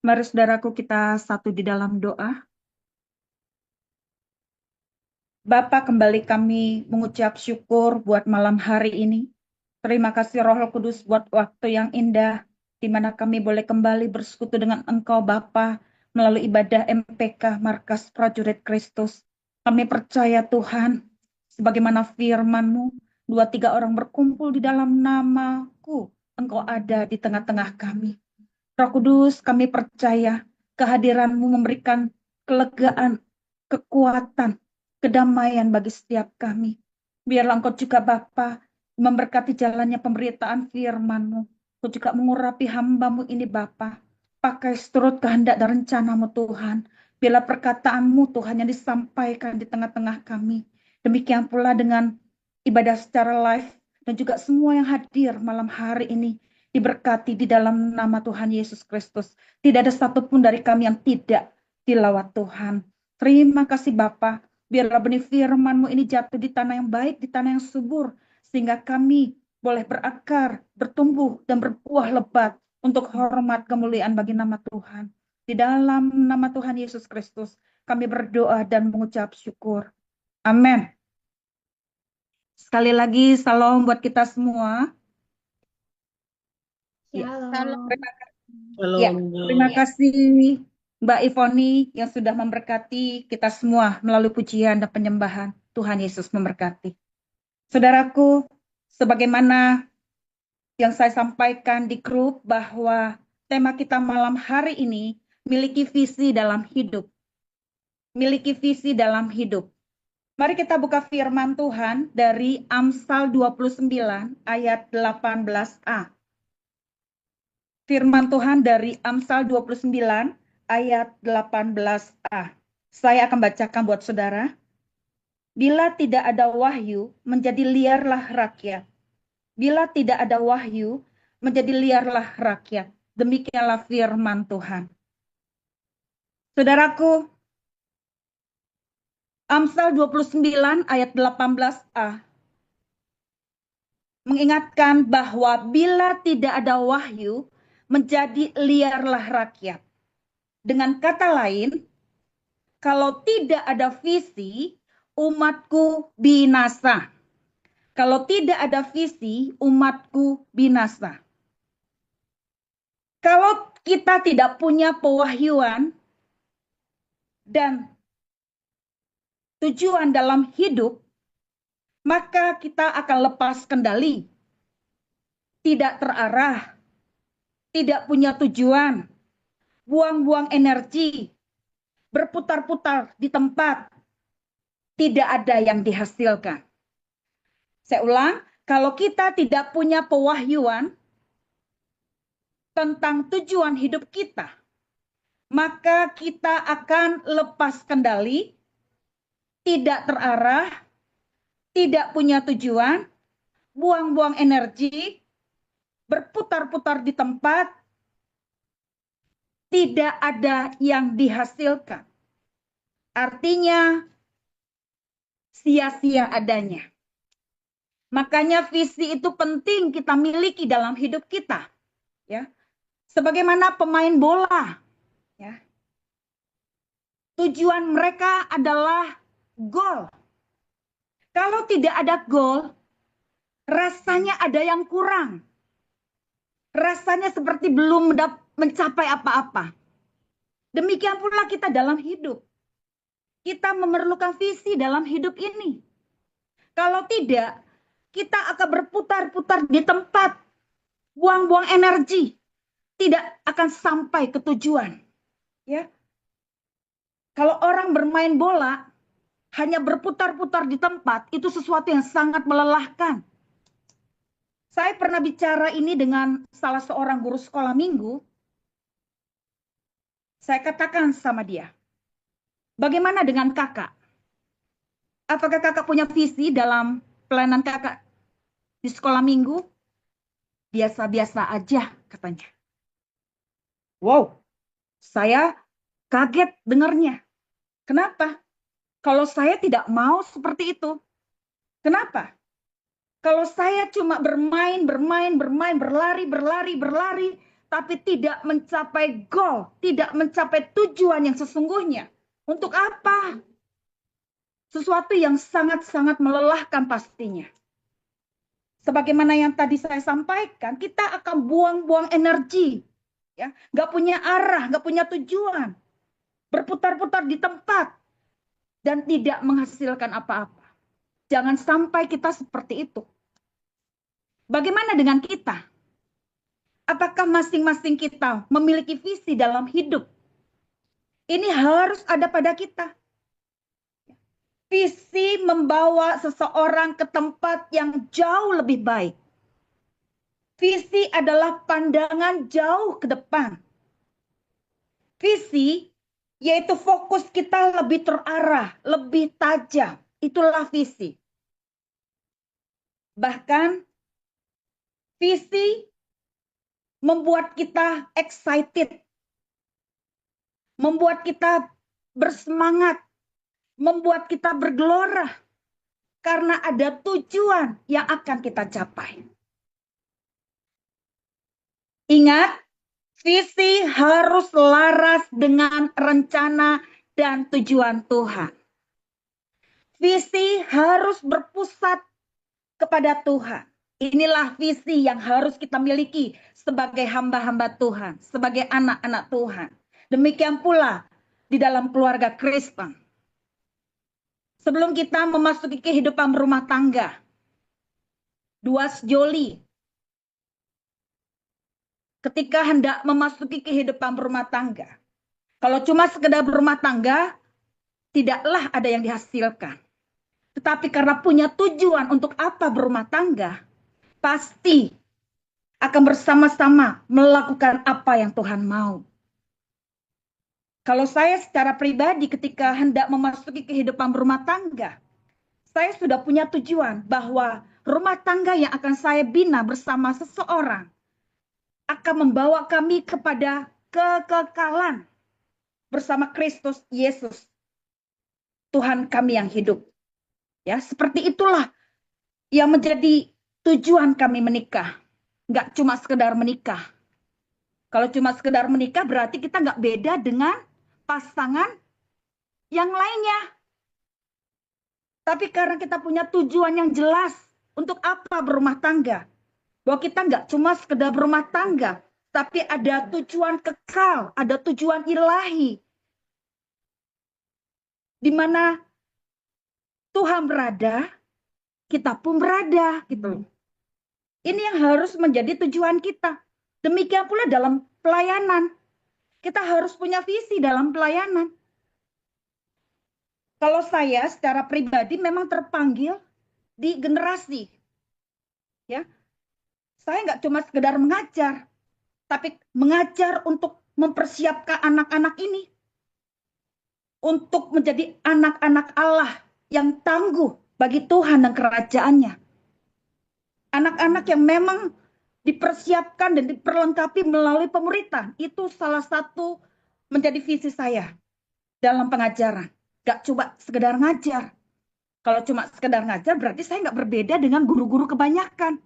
Mari saudaraku kita satu di dalam doa. Bapa, kembali kami mengucap syukur buat malam hari ini. Terima kasih Roh Kudus buat waktu yang indah, di mana kami boleh kembali bersekutu dengan Engkau Bapa melalui ibadah MPK Markas Prajurit Kristus. Kami percaya Tuhan, sebagaimana firman-Mu, 2-3 orang berkumpul di dalam namaku, Engkau ada di tengah-tengah kami. Roh Kudus, kami percaya kehadiran-Mu memberikan kelegaan, kekuatan, kedamaian bagi setiap kami. Biarlah Engkau juga Bapa memberkati jalannya pemberitaan firman-Mu. Engkau juga mengurapi hamba-Mu ini Bapa. Pakai seturut kehendak dan rencana-Mu Tuhan. Biarlah perkataan-Mu Tuhan yang disampaikan di tengah-tengah kami. Demikian pula dengan ibadah secara live dan juga semua yang hadir malam hari ini diberkati di dalam nama Tuhan Yesus Kristus. Tidak ada satupun dari kami yang tidak dilawat Tuhan. Terima kasih Bapa. Biarlah benih firman-Mu ini jatuh di tanah yang baik, di tanah yang subur. Sehingga kami boleh berakar, bertumbuh, dan berbuah lebat untuk hormat kemuliaan bagi nama Tuhan. Di dalam nama Tuhan Yesus Kristus, kami berdoa dan mengucap syukur. Amin. Sekali lagi, salam buat kita semua. Ya, Shalom. terima kasih Mbak Ivoni yang sudah memberkati kita semua melalui pujian dan penyembahan. Tuhan Yesus memberkati. Saudaraku, sebagaimana yang saya sampaikan di grup bahwa tema kita malam hari ini miliki visi dalam hidup. Miliki visi dalam hidup. Mari kita buka firman Tuhan dari Amsal 29 ayat 18a. Firman Tuhan dari Amsal 29 ayat 18a. Saya akan bacakan buat saudara. Bila tidak ada wahyu, menjadi liarlah rakyat. Bila tidak ada wahyu, menjadi liarlah rakyat. Demikianlah firman Tuhan. Saudaraku, Amsal 29 ayat 18a mengingatkan bahwa bila tidak ada wahyu, menjadi liarlah rakyat. Dengan kata lain, kalau tidak ada visi, umatku binasa. Kalau tidak ada visi, umatku binasa. Kalau kita tidak punya pewahyuan dan tujuan dalam hidup, maka kita akan lepas kendali, tidak terarah, tidak punya tujuan, buang-buang energi, berputar-putar di tempat, tidak ada yang dihasilkan. Saya ulang, kalau kita tidak punya pewahyuan tentang tujuan hidup kita, maka kita akan lepas kendali, tidak terarah, tidak punya tujuan, buang-buang energi, berputar-putar di tempat, tidak ada yang dihasilkan. Artinya sia-sia adanya. Makanya visi itu penting kita miliki dalam hidup kita. Ya. Sebagaimana pemain bola. Ya. Tujuan mereka adalah gol. Kalau tidak ada gol, rasanya ada yang kurang. Rasanya seperti belum mencapai apa-apa. Demikian pula kita dalam hidup. Kita memerlukan visi dalam hidup ini. Kalau tidak, kita akan berputar-putar di tempat, buang-buang energi, tidak akan sampai ke tujuan. Ya. Kalau orang bermain bola, hanya berputar-putar di tempat, itu sesuatu yang sangat melelahkan. Saya pernah bicara ini dengan salah seorang guru sekolah minggu. Saya katakan sama dia, bagaimana dengan kakak? Apakah kakak punya visi dalam pelayanan kakak di sekolah minggu? Biasa-biasa aja, katanya. Wow, saya kaget dengarnya. Kenapa? Kalau saya tidak mau seperti itu. Kenapa? Kalau saya cuma bermain, berlari, tapi tidak mencapai goal, tidak mencapai tujuan yang sesungguhnya. Untuk apa? Sesuatu yang sangat-sangat melelahkan pastinya. Sebagaimana yang tadi saya sampaikan, kita akan buang-buang energi, ya, nggak punya arah, nggak punya tujuan, berputar-putar di tempat dan tidak menghasilkan apa-apa. Jangan sampai kita seperti itu. Bagaimana dengan kita? Apakah masing-masing kita memiliki visi dalam hidup? Ini harus ada pada kita. Visi membawa seseorang ke tempat yang jauh lebih baik. Visi adalah pandangan jauh ke depan. Visi yaitu fokus kita lebih terarah, lebih tajam. Itulah visi. Bahkan visi membuat kita excited, membuat kita bersemangat, membuat kita bergelora karena ada tujuan yang akan kita capai. Ingat, visi harus laras dengan rencana dan tujuan Tuhan. Visi harus berpusat kepada Tuhan. Inilah visi yang harus kita miliki sebagai hamba-hamba Tuhan, sebagai anak-anak Tuhan. Demikian pula di dalam keluarga Kristen. Sebelum kita memasuki kehidupan berumah tangga, dua sejoli, ketika hendak memasuki kehidupan berumah tangga, kalau cuma sekedar berumah tangga, tidaklah ada yang dihasilkan. Tetapi karena punya tujuan untuk apa berumah tangga, pasti akan bersama-sama melakukan apa yang Tuhan mau. Kalau saya secara pribadi ketika hendak memasuki kehidupan berumah tangga, saya sudah punya tujuan bahwa rumah tangga yang akan saya bina bersama seseorang akan membawa kami kepada kekekalan bersama Kristus Yesus, Tuhan kami yang hidup. Ya, seperti itulah yang menjadi tujuan kami menikah. Nggak cuma sekedar menikah. Kalau cuma sekedar menikah berarti kita nggak beda dengan pasangan yang lainnya. Tapi karena kita punya tujuan yang jelas untuk apa berumah tangga. Bahwa kita nggak cuma sekedar berumah tangga, tapi ada tujuan kekal, ada tujuan ilahi. Di mana Tuhan berada, kita pun berada, gitu. Ini yang harus menjadi tujuan kita. Demikian pula dalam pelayanan. Kita harus punya visi dalam pelayanan. Kalau saya secara pribadi memang terpanggil di generasi. Ya, saya nggak cuma sekedar mengajar, tapi mengajar untuk mempersiapkan anak-anak ini untuk menjadi anak-anak Allah yang tangguh bagi Tuhan dan kerajaannya. Anak-anak yang memang dipersiapkan dan diperlengkapi melalui pemuritan. Itu salah satu menjadi visi saya dalam pengajaran. Gak cuma sekedar ngajar. Kalau cuma sekedar ngajar berarti saya nggak berbeda dengan guru-guru kebanyakan.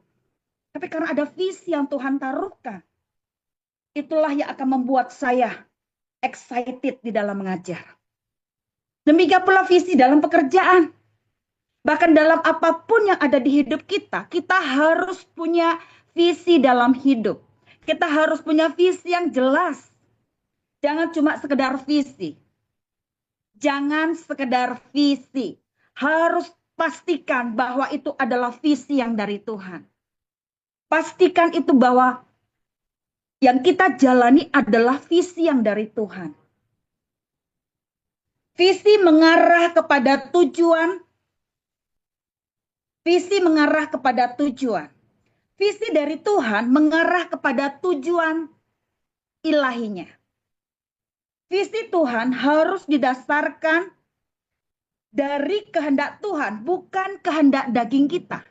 Tapi karena ada visi yang Tuhan taruhkan, itulah yang akan membuat saya excited di dalam mengajar. Demikian pula visi dalam pekerjaan. Bahkan dalam apapun yang ada di hidup kita, kita harus punya visi dalam hidup. Kita harus punya visi yang jelas. Jangan cuma sekedar visi. Jangan sekedar visi. Harus pastikan bahwa itu adalah visi yang dari Tuhan. Pastikan itu bahwa yang kita jalani adalah visi yang dari Tuhan. Visi mengarah kepada tujuan. Visi mengarah kepada tujuan. Visi dari Tuhan mengarah kepada tujuan ilahinya. Visi Tuhan harus didasarkan dari kehendak Tuhan, bukan kehendak daging kita.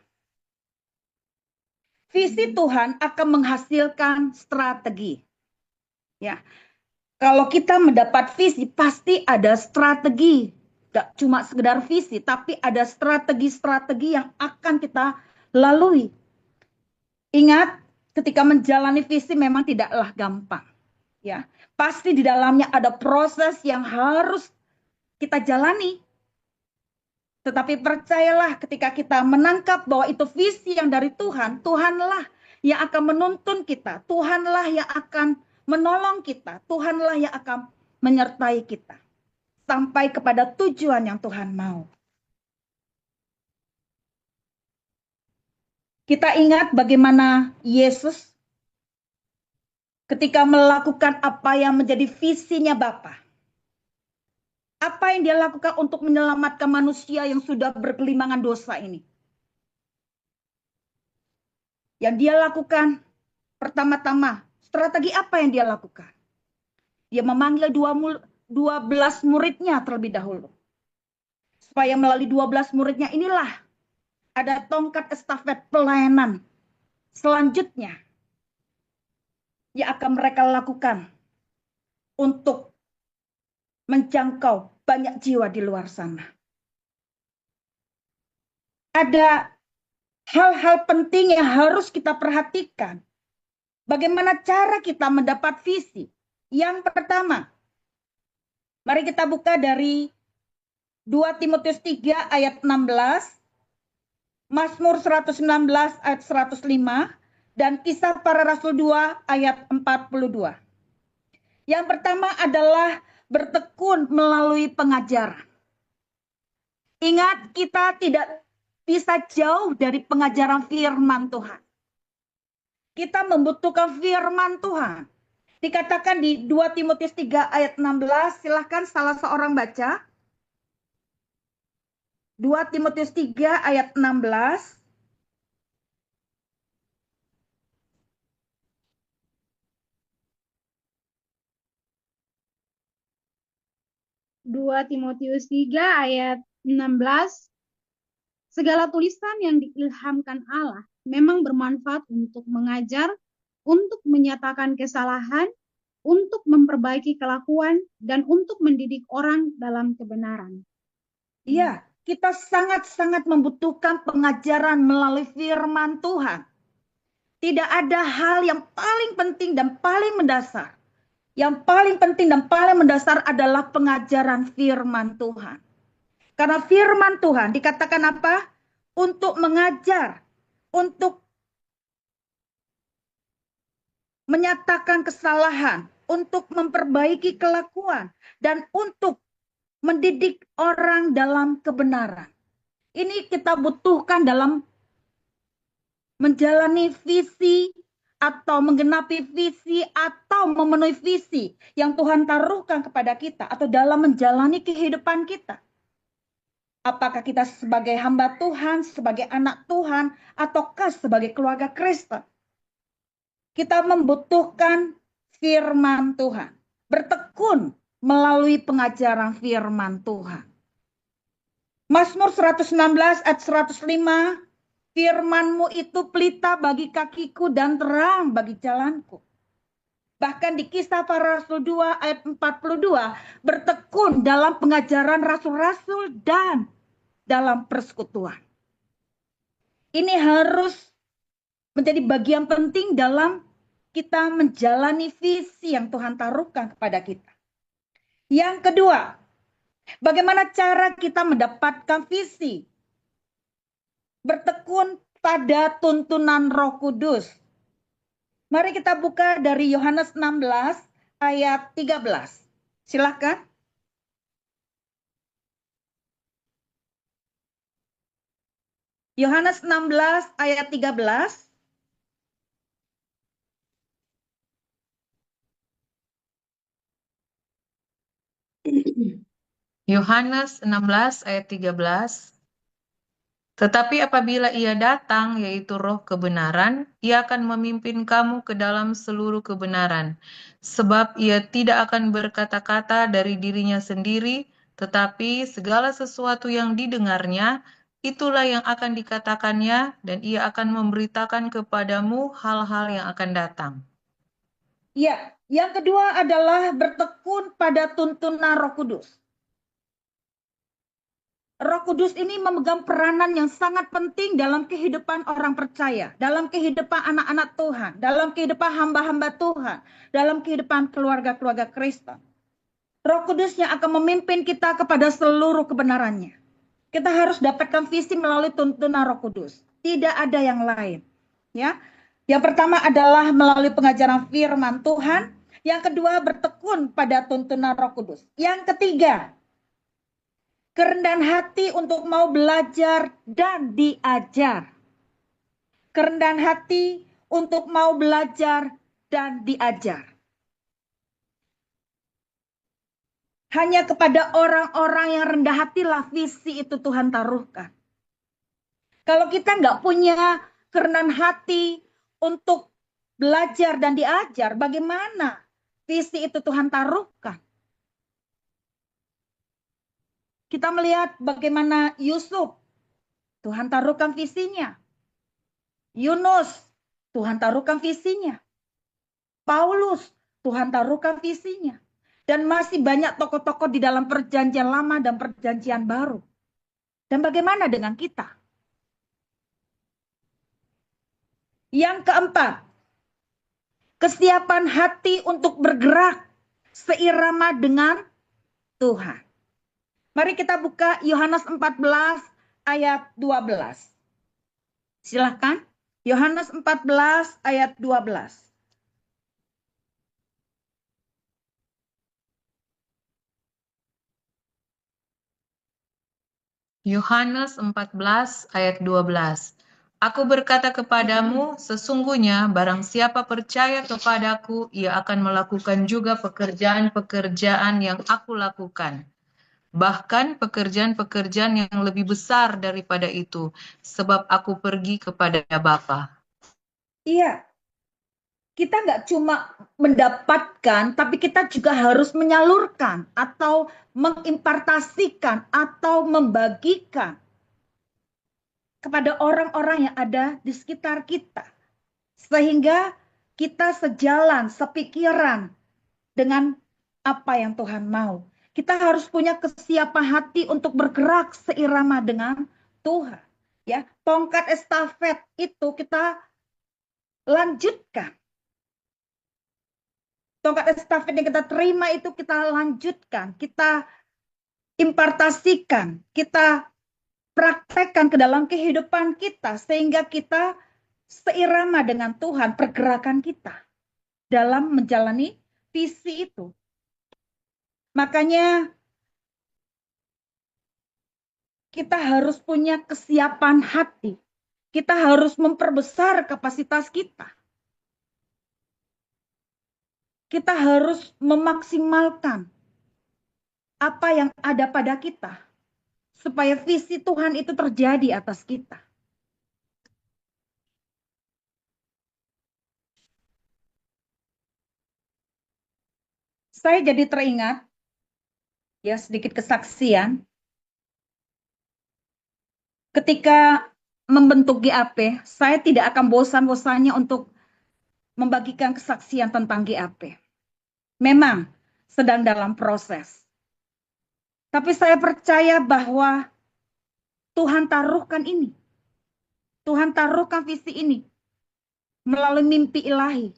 Visi Tuhan akan menghasilkan strategi. Ya, kalau kita mendapat visi, pasti ada strategi. Tidak cuma sekedar visi, tapi ada strategi-strategi yang akan kita lalui. Ingat, ketika menjalani visi memang tidaklah gampang. Ya, pasti di dalamnya ada proses yang harus kita jalani. Tetapi percayalah ketika kita menangkap bahwa itu visi yang dari Tuhan, Tuhanlah yang akan menuntun kita, Tuhanlah yang akan menolong kita, Tuhanlah yang akan menyertai kita sampai kepada tujuan yang Tuhan mau. Kita ingat bagaimana Yesus ketika melakukan apa yang menjadi visinya Bapa. Apa yang dia lakukan untuk menyelamatkan manusia yang sudah bergelimangan dosa ini? Yang dia lakukan pertama-tama, strategi apa yang dia lakukan? Dia memanggil 12 muridnya terlebih dahulu. Supaya melalui 12 muridnya inilah ada tongkat estafet pelayanan selanjutnya yang akan mereka lakukan untuk menjangkau banyak jiwa di luar sana. Ada hal-hal penting yang harus kita perhatikan. Bagaimana cara kita mendapat visi? Yang pertama, mari kita buka dari 2 Timotius 3 ayat 16, Mazmur 119 ayat 105, dan Kisah Para Rasul 2 ayat 42. Yang pertama adalah bertekun melalui pengajaran. Ingat, kita tidak bisa jauh dari pengajaran firman Tuhan. Kita membutuhkan firman Tuhan. Dikatakan di 2 Timotius 3 ayat 16, silahkan salah seorang baca. 2 Timotius 3 ayat 16. Dua Timotius 3 ayat 16. Segala tulisan yang diilhamkan Allah memang bermanfaat untuk mengajar, untuk menyatakan kesalahan, untuk memperbaiki kelakuan, dan untuk mendidik orang dalam kebenaran. Iya, kita sangat-sangat membutuhkan pengajaran melalui firman Tuhan. Tidak ada hal yang paling penting dan paling mendasar. Yang paling penting dan paling mendasar adalah pengajaran firman Tuhan. Karena firman Tuhan dikatakan apa? Untuk mengajar, untuk menyatakan kesalahan, untuk memperbaiki kelakuan, dan untuk mendidik orang dalam kebenaran. Ini kita butuhkan dalam menjalani visi atau menggenapi visi atau memenuhi visi yang Tuhan taruhkan kepada kita atau dalam menjalani kehidupan kita. Apakah kita sebagai hamba Tuhan, sebagai anak Tuhan, ataukah sebagai keluarga Kristen? Kita membutuhkan firman Tuhan. Bertekun melalui pengajaran firman Tuhan. Mazmur 116 ayat 105, firman-Mu itu pelita bagi kakiku dan terang bagi jalanku. Bahkan di Kisah Para Rasul 2 ayat 42, bertekun dalam pengajaran rasul-rasul dan dalam persekutuan. Ini harus menjadi bagian penting dalam kita menjalani visi yang Tuhan taruhkan kepada kita. Yang kedua, bagaimana cara kita mendapatkan visi? Bertekun pada tuntunan Roh Kudus. Mari kita buka dari Yohanes 16 ayat 13. Silakan. Yohanes 16 ayat 13. Yohanes 16 ayat 13. Tetapi apabila ia datang, yaitu roh kebenaran, ia akan memimpin kamu ke dalam seluruh kebenaran. Sebab ia tidak akan berkata-kata dari dirinya sendiri, tetapi segala sesuatu yang didengarnya, itulah yang akan dikatakannya, dan ia akan memberitakan kepadamu hal-hal yang akan datang. Ya, yang kedua adalah bertekun pada tuntunan Roh Kudus. Roh Kudus ini memegang peranan yang sangat penting dalam kehidupan orang percaya, dalam kehidupan anak-anak Tuhan, dalam kehidupan hamba-hamba Tuhan, dalam kehidupan keluarga-keluarga Kristen. Roh Kudus yang akan memimpin kita kepada seluruh kebenarannya. Kita harus dapatkan visi melalui tuntunan Roh Kudus. Tidak ada yang lain. Ya. Yang pertama adalah melalui pengajaran firman Tuhan. Yang kedua bertekun pada tuntunan Roh Kudus. Yang ketiga, kerendahan hati untuk mau belajar dan diajar. Kerendahan hati untuk mau belajar dan diajar. Hanya kepada orang-orang yang rendah hatilah visi itu Tuhan taruhkan. Kalau kita nggak punya kerendahan hati untuk belajar dan diajar, bagaimana visi itu Tuhan taruhkan? Kita melihat bagaimana Yusuf, Tuhan taruhkan visinya. Yunus, Tuhan taruhkan visinya. Paulus, Tuhan taruhkan visinya. Dan masih banyak tokoh-tokoh di dalam perjanjian lama dan perjanjian baru. Dan bagaimana dengan kita? Yang keempat, kesiapan hati untuk bergerak seirama dengan Tuhan. Mari kita buka Yohanes 14 ayat 12. Silahkan. Yohanes 14 ayat 12. Yohanes 14 ayat 12. Aku berkata kepadamu, sesungguhnya barang siapa percaya kepadaku, ia akan melakukan juga pekerjaan-pekerjaan yang aku lakukan. Bahkan pekerjaan-pekerjaan yang lebih besar daripada itu, sebab aku pergi kepada Bapa. Iya, kita nggak cuma mendapatkan, tapi kita juga harus menyalurkan atau mengimpartasikan atau membagikan kepada orang-orang yang ada di sekitar kita. Sehingga kita sejalan, sepikiran dengan apa yang Tuhan mau. Kita harus punya kesiapan hati untuk bergerak seirama dengan Tuhan. Ya, tongkat estafet itu kita lanjutkan. Tongkat estafet yang kita terima itu kita lanjutkan, kita impartasikan, kita praktekkan ke dalam kehidupan kita sehingga kita seirama dengan Tuhan pergerakan kita dalam menjalani visi itu. Makanya kita harus punya kesiapan hati. Kita harus memperbesar kapasitas kita. Kita harus memaksimalkan apa yang ada pada kita supaya visi Tuhan itu terjadi atas kita. Saya jadi teringat ya sedikit kesaksian ketika membentuk GAP, saya tidak akan bosan-bosannya untuk membagikan kesaksian tentang GAP. Memang sedang dalam proses. Tapi saya percaya bahwa Tuhan taruhkan ini. Tuhan taruhkan visi ini melalui mimpi ilahi.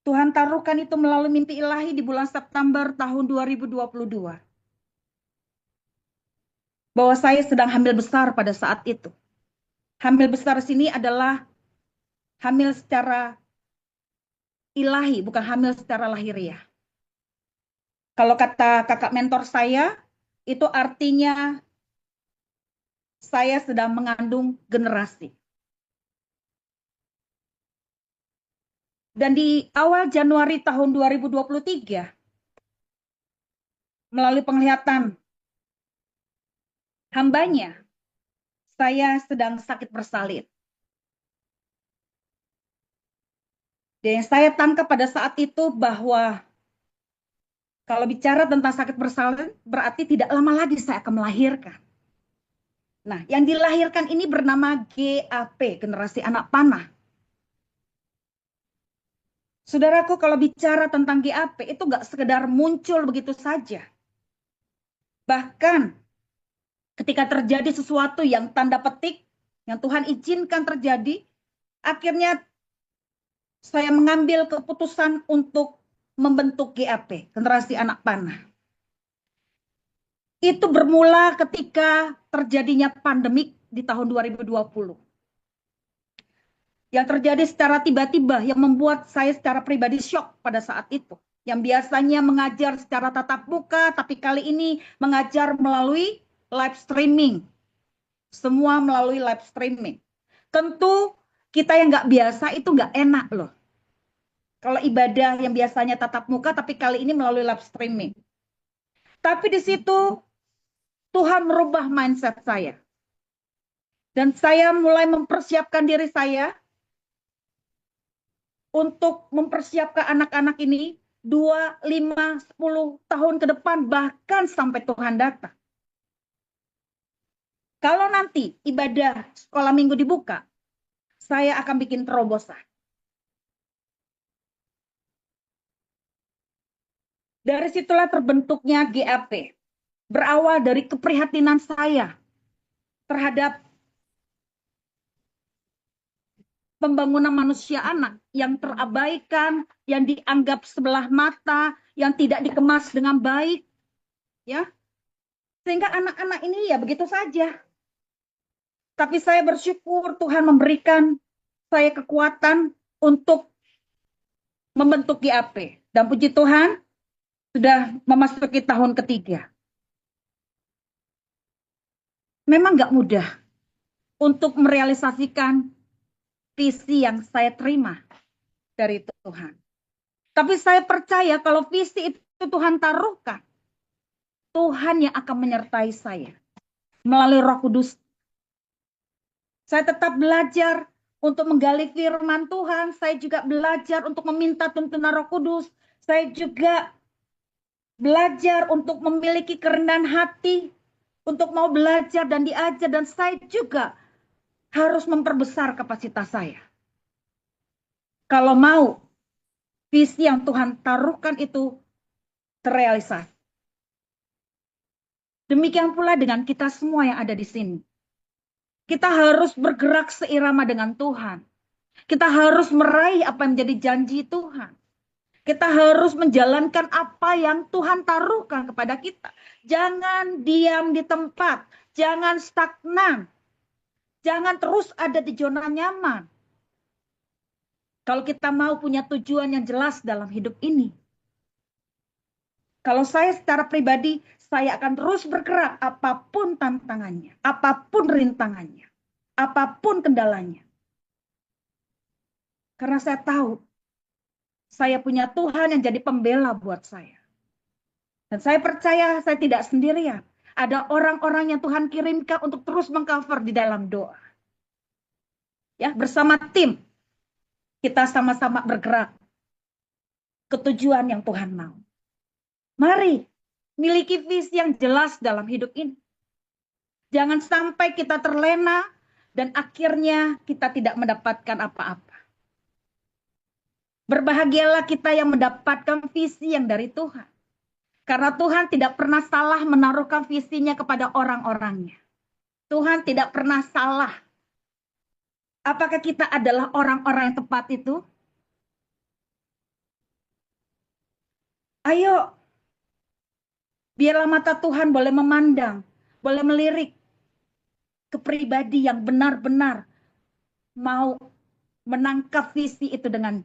Tuhan taruhkan itu melalui mimpi ilahi di bulan September tahun 2022. Bahwa saya sedang hamil besar pada saat itu. Hamil besar sini adalah hamil secara ilahi, bukan hamil secara lahiriah. Kalau kata kakak mentor saya, itu artinya saya sedang mengandung generasi. Dan di awal Januari tahun 2023, melalui penglihatan hambanya, saya sedang sakit bersalin. Dan saya tangkap pada saat itu bahwa kalau bicara tentang sakit bersalin, berarti tidak lama lagi saya akan melahirkan. Nah, yang dilahirkan ini bernama GAP, generasi anak panah. Saudaraku, kalau bicara tentang GAP, itu nggak sekedar muncul begitu saja. Bahkan ketika terjadi sesuatu yang tanda petik, yang Tuhan izinkan terjadi, akhirnya saya mengambil keputusan untuk membentuk GAP, Generasi Anak Panah. Itu bermula ketika terjadinya pandemik di tahun 2020. Yang terjadi secara tiba-tiba yang membuat saya secara pribadi shock pada saat itu. Yang biasanya mengajar secara tatap muka, tapi kali ini mengajar melalui live streaming. Semua melalui live streaming. Tentu kita yang nggak biasa itu nggak enak loh. Kalau ibadah yang biasanya tatap muka, tapi kali ini melalui live streaming. Tapi di situ Tuhan merubah mindset saya. Dan saya mulai mempersiapkan diri saya untuk mempersiapkan anak-anak ini 2, 5, 10 tahun ke depan, bahkan sampai Tuhan datang. Kalau nanti ibadah sekolah minggu dibuka, saya akan bikin terobosan. Dari situlah terbentuknya GAP. Berawal dari keprihatinan saya terhadap pembangunan manusia anak yang terabaikan, yang dianggap sebelah mata, yang tidak dikemas dengan baik, ya. Sehingga anak-anak ini ya begitu saja. Tapi saya bersyukur Tuhan memberikan saya kekuatan untuk membentuk GAP. Dan puji Tuhan, sudah memasuki tahun ketiga. Memang nggak mudah untuk merealisasikan visi yang saya terima dari Tuhan. Tapi saya percaya kalau visi itu Tuhan taruhkan, Tuhan yang akan menyertai saya melalui Roh Kudus. Saya tetap belajar untuk menggali firman Tuhan. Saya juga belajar untuk meminta tuntunan Roh Kudus. Saya juga belajar untuk memiliki kerendahan hati, untuk mau belajar dan diajar. Dan saya juga harus memperbesar kapasitas saya. Kalau mau visi yang Tuhan taruhkan itu terrealisasi. Demikian pula dengan kita semua yang ada di sini. Kita harus bergerak seirama dengan Tuhan. Kita harus meraih apa yang menjadi janji Tuhan. Kita harus menjalankan apa yang Tuhan taruhkan kepada kita. Jangan diam di tempat. Jangan stagnan. Jangan terus ada di zona nyaman. Kalau kita mau punya tujuan yang jelas dalam hidup ini. Kalau saya secara pribadi, saya akan terus bergerak apapun tantangannya, apapun rintangannya, apapun kendalanya. Karena saya tahu, saya punya Tuhan yang jadi pembela buat saya. Dan saya percaya saya tidak sendirian. Ada orang-orang yang Tuhan kirimkan untuk terus mengcover di dalam doa. Ya, bersama tim, kita sama-sama bergerak ke tujuan yang Tuhan mau. Mari, miliki visi yang jelas dalam hidup ini. Jangan sampai kita terlena dan akhirnya kita tidak mendapatkan apa-apa. Berbahagialah kita yang mendapatkan visi yang dari Tuhan. Karena Tuhan tidak pernah salah menaruhkan visinya kepada orang-orangnya. Tuhan tidak pernah salah. Apakah kita adalah orang-orang yang tepat itu? Ayo, biarlah mata Tuhan boleh memandang, boleh melirik ke pribadi yang benar-benar mau menangkap visi itu dengan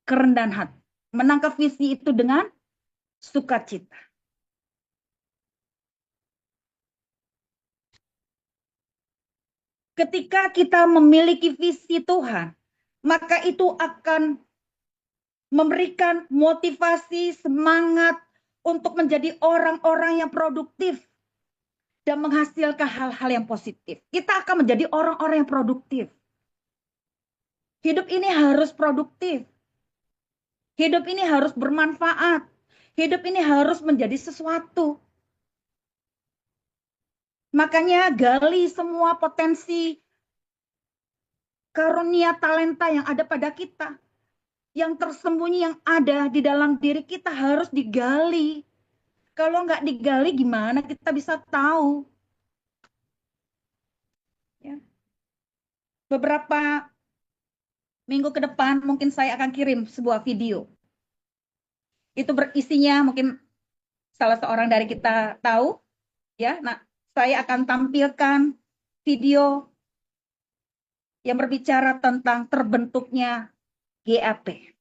kerendahan hati. Menangkap visi itu dengan sukacita. Ketika kita memiliki visi Tuhan, maka itu akan memberikan motivasi, semangat untuk menjadi orang-orang yang produktif dan menghasilkan hal-hal yang positif. Kita akan menjadi orang-orang yang produktif. Hidup ini harus produktif. Hidup ini harus bermanfaat. Hidup ini harus menjadi sesuatu. Makanya gali semua potensi karunia talenta yang ada pada kita. Yang tersembunyi yang ada di dalam diri kita harus digali. Kalau nggak digali gimana kita bisa tahu? Ya. Beberapa minggu ke depan mungkin saya akan kirim sebuah video. Itu berisinya mungkin salah seorang dari kita tahu, ya. Nah, saya akan tampilkan video yang berbicara tentang terbentuknya GAP.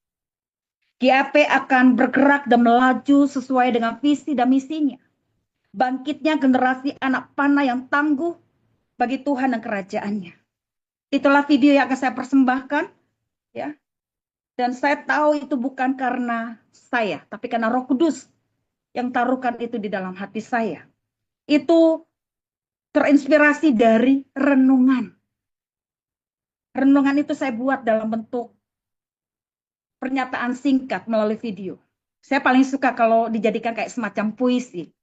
GAP akan bergerak dan melaju sesuai dengan visi dan misinya. Bangkitnya generasi anak panah yang tangguh bagi Tuhan dan kerajaannya. Itulah video yang akan saya persembahkan, ya. Dan saya tahu itu bukan karena saya, tapi karena Roh Kudus yang taruhkan itu di dalam hati saya. Itu terinspirasi dari renungan. Renungan itu saya buat dalam bentuk pernyataan singkat melalui video. Saya paling suka kalau dijadikan kayak semacam puisi.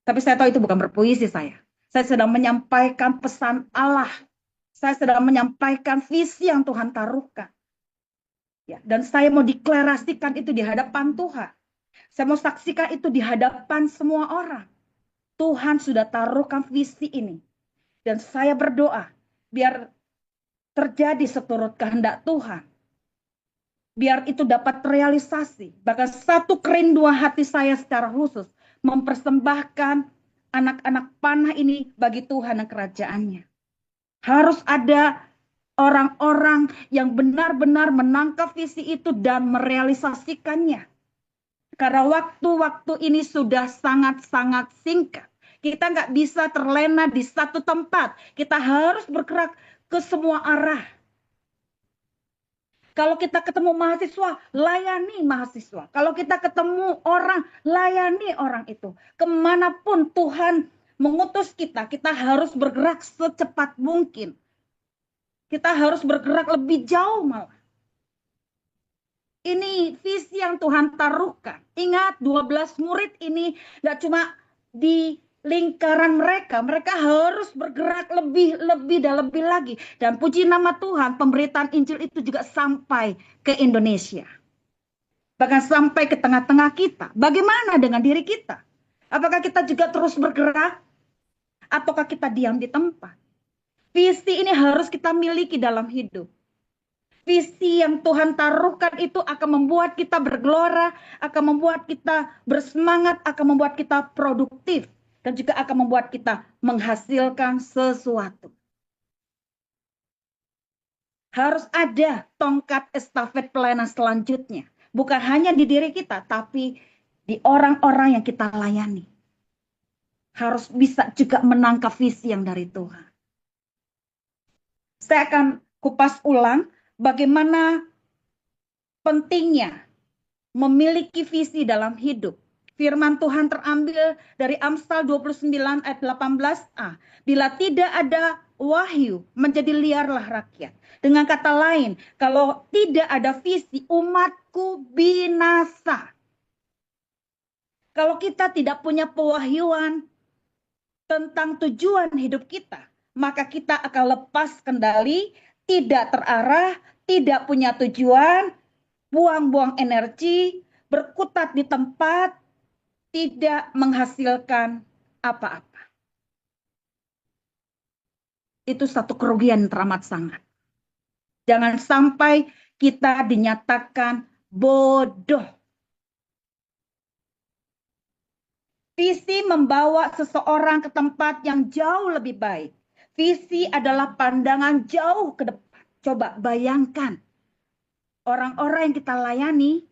Tapi saya tahu itu bukan berpuisi saya. Saya sedang menyampaikan pesan Allah. Saya sedang menyampaikan visi yang Tuhan taruhkan. Ya, dan saya mau deklarasikan itu di hadapan Tuhan. Saya mau saksikan itu di hadapan semua orang. Tuhan sudah taruhkan visi ini. Dan saya berdoa biar terjadi seturut kehendak Tuhan. Biar itu dapat terrealisasi. Bahkan satu kerinduan hati saya secara khusus mempersembahkan anak-anak panah ini bagi Tuhan dan kerajaannya. Harus ada orang-orang yang benar-benar menangkap visi itu dan merealisasikannya. Karena waktu-waktu ini sudah sangat-sangat singkat. Kita nggak bisa terlena di satu tempat. Kita harus bergerak ke semua arah. Kalau kita ketemu mahasiswa, layani mahasiswa. Kalau kita ketemu orang, layani orang itu. Kemanapun Tuhan mengutus kita, kita harus bergerak secepat mungkin. Kita harus bergerak lebih jauh malah. Ini visi yang Tuhan taruhkan. Ingat 12 murid ini gak cuma di lingkaran mereka. Mereka harus bergerak lebih dan lebih lagi. Dan puji nama Tuhan, pemberitaan Injil itu juga sampai ke Indonesia. Bahkan sampai ke tengah-tengah kita. Bagaimana dengan diri kita? Apakah kita juga terus bergerak? Ataukah kita diam di tempat? Visi ini harus kita miliki dalam hidup. Visi yang Tuhan taruhkan itu akan membuat kita bergelora, akan membuat kita bersemangat, akan membuat kita produktif, dan juga akan membuat kita menghasilkan sesuatu. Harus ada tongkat estafet pelayanan selanjutnya. Bukan hanya di diri kita, tapi di orang-orang yang kita layani. Harus bisa juga menangkap visi yang dari Tuhan. Saya akan kupas ulang bagaimana pentingnya memiliki visi dalam hidup. Firman Tuhan terambil dari Amsal 29 ayat 18a. Bila tidak ada wahyu, menjadi liarlah rakyat. Dengan kata lain, kalau tidak ada visi, umatku binasa. Kalau kita tidak punya pewahyuan tentang tujuan hidup kita, maka kita akan lepas kendali, tidak terarah, tidak punya tujuan, buang-buang energi, berkutat di tempat, tidak menghasilkan apa-apa. Itu satu kerugian teramat sangat. Jangan sampai kita dinyatakan bodoh. Visi membawa seseorang ke tempat yang jauh lebih baik. Visi adalah pandangan jauh ke depan. Coba bayangkan, orang-orang yang kita layani,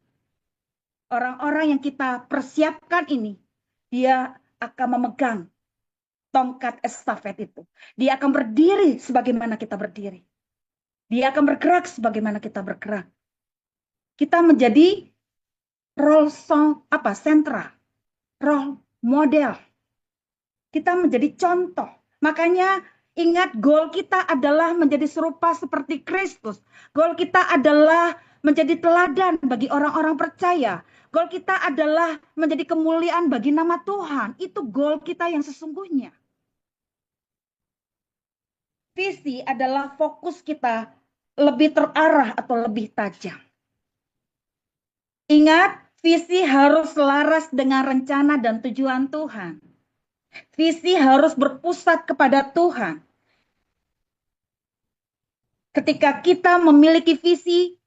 orang-orang yang kita persiapkan ini, dia akan memegang tongkat estafet itu. Dia akan berdiri sebagaimana kita berdiri. Dia akan bergerak sebagaimana kita bergerak. Kita menjadi role sentral, role model. Kita menjadi contoh. Makanya ingat, goal kita adalah menjadi serupa seperti Kristus. Goal kita adalah menjadi teladan bagi orang-orang percaya. Goal kita adalah menjadi kemuliaan bagi nama Tuhan. Itu goal kita yang sesungguhnya. Visi adalah fokus kita lebih terarah atau lebih tajam. Ingat, Visi harus selaras dengan rencana dan tujuan Tuhan. Visi harus berpusat kepada Tuhan. Ketika kita memiliki visi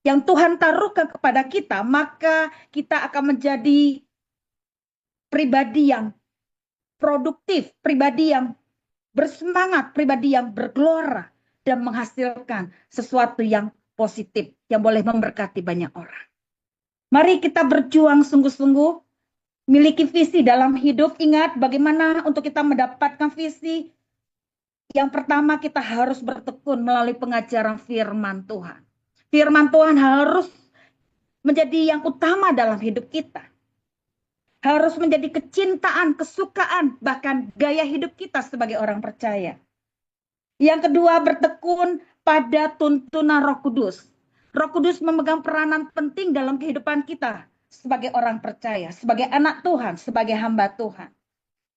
yang Tuhan taruhkan kepada kita, maka kita akan menjadi pribadi yang produktif, pribadi yang bersemangat, pribadi yang bergelora, dan menghasilkan sesuatu yang positif, yang boleh memberkati banyak orang. Mari kita berjuang sungguh-sungguh, miliki visi dalam hidup. Ingat bagaimana untuk kita mendapatkan visi. Yang pertama, kita harus bertekun melalui pengajaran firman Tuhan. Firman Tuhan harus menjadi yang utama dalam hidup kita. Harus menjadi kecintaan, kesukaan, bahkan gaya hidup kita sebagai orang percaya. Yang kedua, bertekun pada tuntunan Roh Kudus. Roh Kudus memegang peranan penting dalam kehidupan kita sebagai orang percaya, sebagai anak Tuhan, sebagai hamba Tuhan.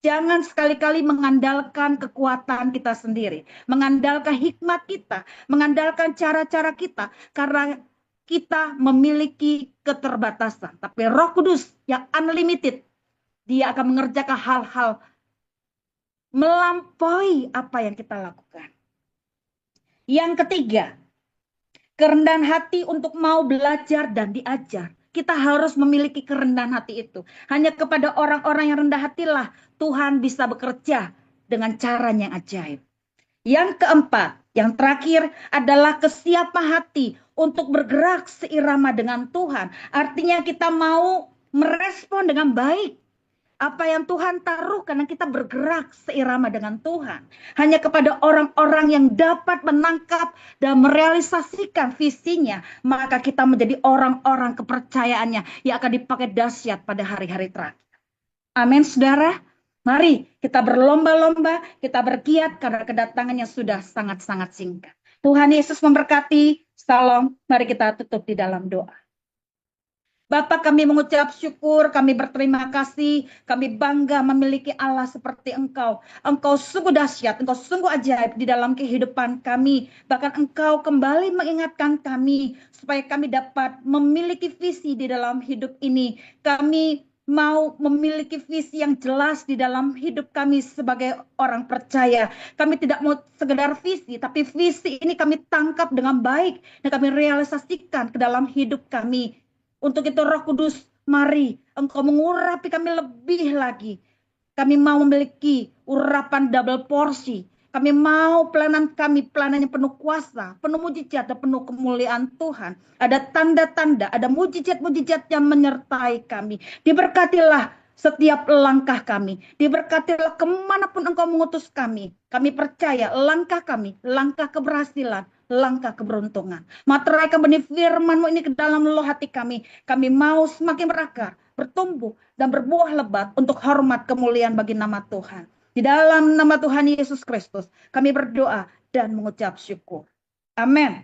Jangan sekali-kali mengandalkan kekuatan kita sendiri, mengandalkan hikmat kita, mengandalkan cara-cara kita, karena kita memiliki keterbatasan. Tapi Roh Kudus yang unlimited, dia akan mengerjakan hal-hal melampaui apa yang kita lakukan. Yang ketiga, kerendahan hati untuk mau belajar dan diajar. Kita harus memiliki kerendahan hati itu. Hanya kepada orang-orang yang rendah hatilah Tuhan bisa bekerja dengan caranya yang ajaib. Yang keempat, yang terakhir adalah kesiapan hati untuk bergerak seirama dengan Tuhan. Artinya kita mau merespon dengan baik apa yang Tuhan taruh, karena kita bergerak seirama dengan Tuhan. Hanya kepada orang-orang yang dapat menangkap dan merealisasikan visinya, maka kita menjadi orang-orang kepercayaannya yang akan dipakai dahsyat pada hari-hari terakhir. Amin, saudara. Mari kita berlomba-lomba, kita bergiat karena kedatangannya sudah sangat-sangat singkat. Tuhan Yesus memberkati. Salam. Mari kita tutup di dalam doa. Bapa, kami mengucap syukur, kami berterima kasih, kami bangga memiliki Allah seperti Engkau. Engkau sungguh dahsyat, Engkau sungguh ajaib di dalam kehidupan kami. Bahkan Engkau kembali mengingatkan kami supaya kami dapat memiliki visi di dalam hidup ini. Kami mau memiliki visi yang jelas di dalam hidup kami sebagai orang percaya. Kami tidak mau sekedar visi, tapi visi ini kami tangkap dengan baik dan kami realisasikan ke dalam hidup kami. Untuk itu Roh Kudus, mari Engkau mengurapi kami lebih lagi. Kami mau memiliki urapan double porsi. Kami mau pelayanan kami, pelayanan yang penuh kuasa, penuh mujizat dan penuh kemuliaan Tuhan. Ada tanda-tanda, ada mujizat-mujizat yang menyertai kami. Diberkatilah setiap langkah kami. Diberkatilah kemanapun Engkau mengutus kami. Kami percaya langkah kami, langkah keberhasilan, langkah keberuntungan. Materaikan benih firman-Mu ini ke dalam luluh hati kami. Kami mau semakin berakar, bertumbuh, dan berbuah lebat untuk hormat kemuliaan bagi nama Tuhan. Di dalam nama Tuhan Yesus Kristus, kami berdoa dan mengucap syukur. Amin.